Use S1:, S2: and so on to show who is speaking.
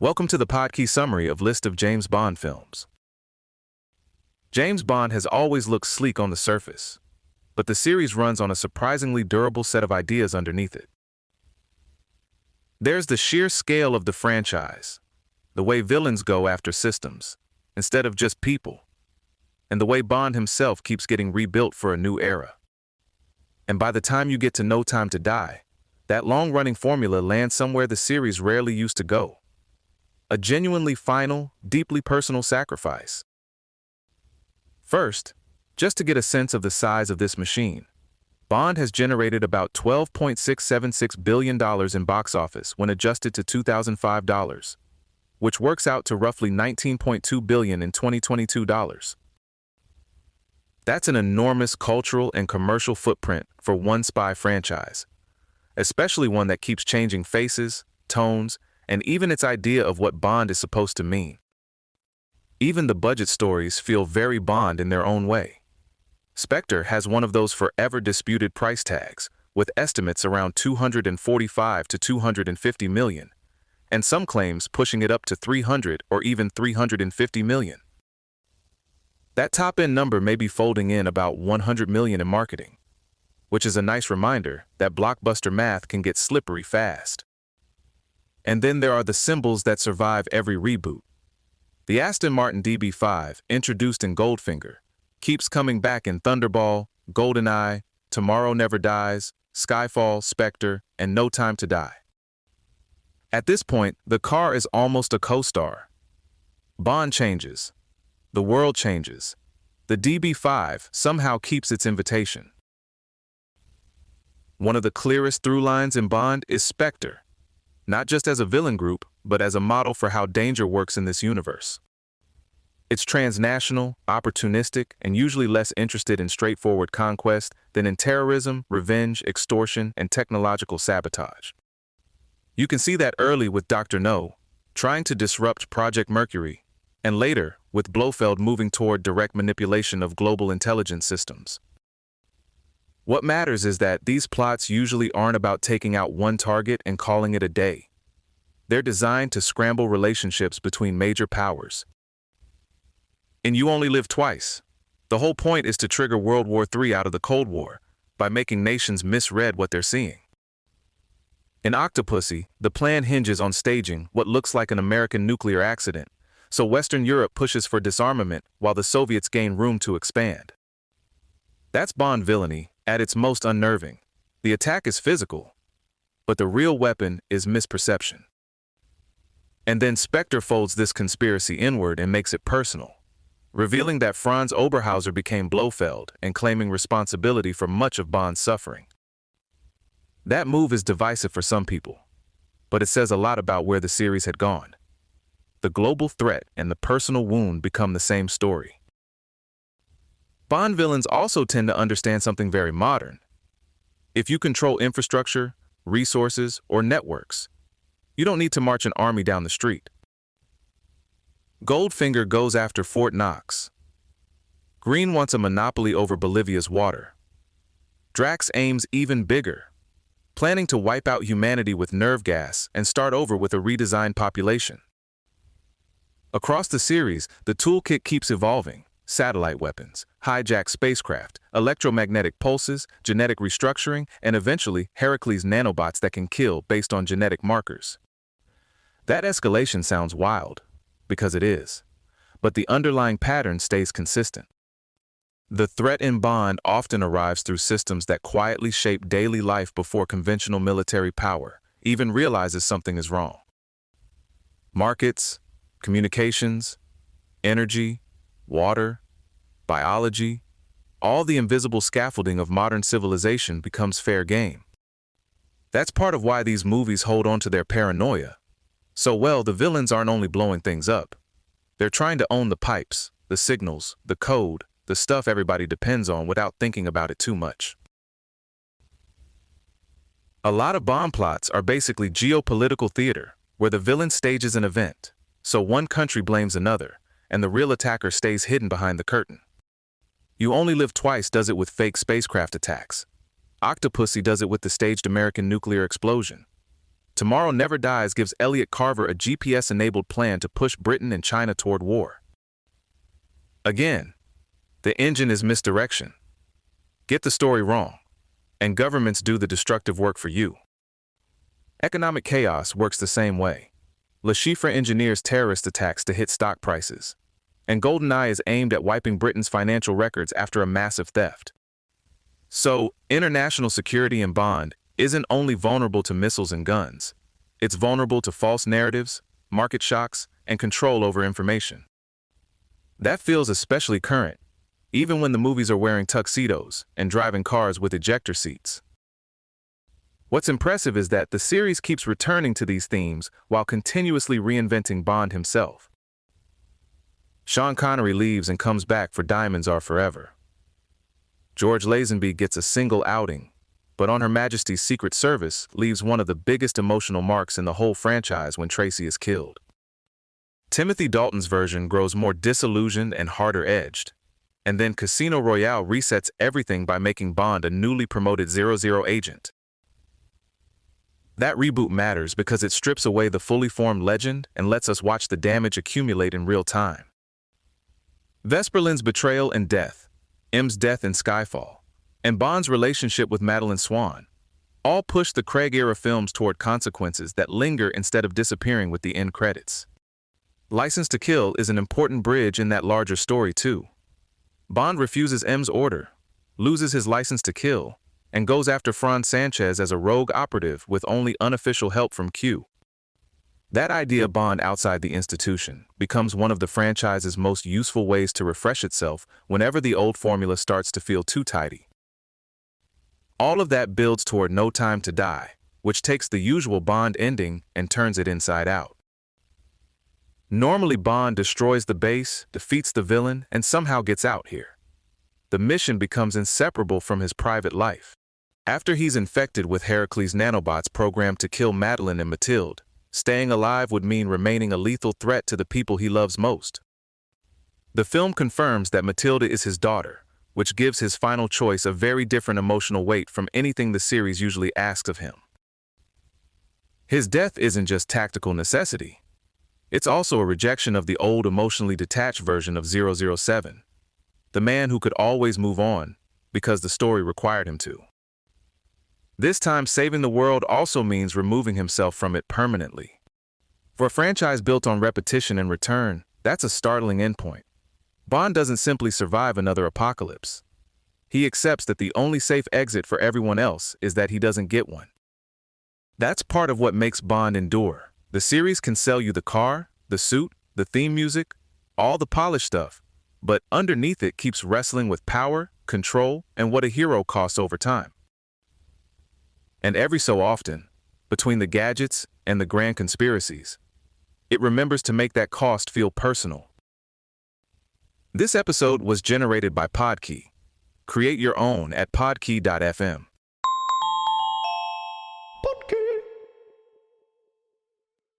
S1: Welcome to the podcast summary of list of James Bond films. James Bond has always looked sleek on the surface, but the series runs on a surprisingly durable set of ideas underneath it. There's the sheer scale of the franchise, the way villains go after systems, instead of just people, and the way Bond himself keeps getting rebuilt for a new era. And by the time you get to No Time to Die, that long-running formula lands somewhere the series rarely used to go. A genuinely final, deeply personal sacrifice. First, just to get a sense of the size of this machine, Bond has generated about $12.676 billion in box office when adjusted to 2005 dollars, which works out to roughly $19.2 billion in 2022 dollars. That's an enormous cultural and commercial footprint for one spy franchise, especially one that keeps changing faces, tones, and even its idea of what Bond is supposed to mean. Even the budget stories feel very Bond in their own way. SPECTRE has one of those forever disputed price tags, with estimates around 245 to 250 million, and some claims pushing it up to 300 or even 350 million. That top-end number may be folding in about 100 million in marketing, which is a nice reminder that blockbuster math can get slippery fast. And then there are the symbols that survive every reboot. The Aston Martin DB5, introduced in Goldfinger, keeps coming back in Thunderball, GoldenEye, Tomorrow Never Dies, Skyfall, Spectre, and No Time to Die. At this point, the car is almost a co-star. Bond changes. The world changes. The DB5 somehow keeps its invitation. One of the clearest through lines in Bond is Spectre, not just as a villain group, but as a model for how danger works in this universe. It's transnational, opportunistic, and usually less interested in straightforward conquest than in terrorism, revenge, extortion, and technological sabotage. You can see that early with Dr. No, trying to disrupt Project Mercury, and later with Blofeld moving toward direct manipulation of global intelligence systems. What matters is that these plots usually aren't about taking out one target and calling it a day. They're designed to scramble relationships between major powers. In You Only Live Twice, the whole point is to trigger World War III out of the Cold War by making nations misread what they're seeing. In Octopussy, the plan hinges on staging what looks like an American nuclear accident, so Western Europe pushes for disarmament while the Soviets gain room to expand. That's Bond villainy at its most unnerving. The attack is physical, but the real weapon is misperception. And then Spectre folds this conspiracy inward and makes it personal, revealing that Franz Oberhauser became Blofeld and claiming responsibility for much of Bond's suffering. That move is divisive for some people, but it says a lot about where the series had gone. The global threat and the personal wound become the same story. Bond villains also tend to understand something very modern. If you control infrastructure, resources, or networks, you don't need to march an army down the street. Goldfinger goes after Fort Knox. Green wants a monopoly over Bolivia's water. Drax aims even bigger, planning to wipe out humanity with nerve gas and start over with a redesigned population. Across the series, the toolkit keeps evolving. Satellite weapons, hijacked spacecraft, electromagnetic pulses, genetic restructuring, and eventually Heracles nanobots that can kill based on genetic markers. That escalation sounds wild, because it is, but the underlying pattern stays consistent. The threat in Bond often arrives through systems that quietly shape daily life before conventional military power even realizes something is wrong. Markets, communications, energy, water, biology, all the invisible scaffolding of modern civilization becomes fair game. That's part of why these movies hold on to their paranoia. So well, the villains aren't only blowing things up. They're trying to own the pipes, the signals, the code, the stuff everybody depends on without thinking about it too much. A lot of Bond plots are basically geopolitical theater, where the villain stages an event, so one country blames another, and the real attacker stays hidden behind the curtain. You Only Live Twice does it with fake spacecraft attacks. Octopussy does it with the staged American nuclear explosion. Tomorrow Never Dies gives Elliot Carver a GPS-enabled plan to push Britain and China toward war. Again, the engine is misdirection. Get the story wrong, and governments do the destructive work for you. Economic chaos works the same way. Le Chiffre engineers terrorist attacks to hit stock prices, and GoldenEye is aimed at wiping Britain's financial records after a massive theft. So, international security and bond isn't only vulnerable to missiles and guns, it's vulnerable to false narratives, market shocks, and control over information. That feels especially current, even when the movies are wearing tuxedos and driving cars with ejector seats. What's impressive is that the series keeps returning to these themes while continuously reinventing Bond himself. Sean Connery leaves and comes back for Diamonds Are Forever. George Lazenby gets a single outing, but on Her Majesty's Secret Service leaves one of the biggest emotional marks in the whole franchise when Tracy is killed. Timothy Dalton's version grows more disillusioned and harder-edged, and then Casino Royale resets everything by making Bond a newly promoted 00 agent. That reboot matters because it strips away the fully formed legend and lets us watch the damage accumulate in real time. Vesper Lynd's betrayal and death, M's death in Skyfall, and Bond's relationship with Madeline Swan all push the Craig-era films toward consequences that linger instead of disappearing with the end credits. License to Kill is an important bridge in that larger story too. Bond refuses M's order, loses his license to kill, and goes after Franz Sanchez as a rogue operative with only unofficial help from Q. That idea, Bond outside the institution, becomes one of the franchise's most useful ways to refresh itself whenever the old formula starts to feel too tidy. All of that builds toward No Time to Die, which takes the usual Bond ending and turns it inside out. Normally, Bond destroys the base, defeats the villain, and somehow gets out here. The mission becomes inseparable from his private life. After he's infected with Heracles nanobots programmed to kill Madeline and Mathilde, staying alive would mean remaining a lethal threat to the people he loves most. The film confirms that Mathilde is his daughter, which gives his final choice a very different emotional weight from anything the series usually asks of him. His death isn't just tactical necessity. It's also a rejection of the old emotionally detached version of 007, the man who could always move on because the story required him to. This time, saving the world also means removing himself from it permanently. For a franchise built on repetition and return, that's a startling endpoint. Bond doesn't simply survive another apocalypse. He accepts that the only safe exit for everyone else is that he doesn't get one. That's part of what makes Bond endure. The series can sell you the car, the suit, the theme music, all the polished stuff, but underneath it keeps wrestling with power, control, and what a hero costs over time. And every so often, between the gadgets and the grand conspiracies, it remembers to make that cost feel personal. This episode was generated by Podkey. Create your own at podkey.fm.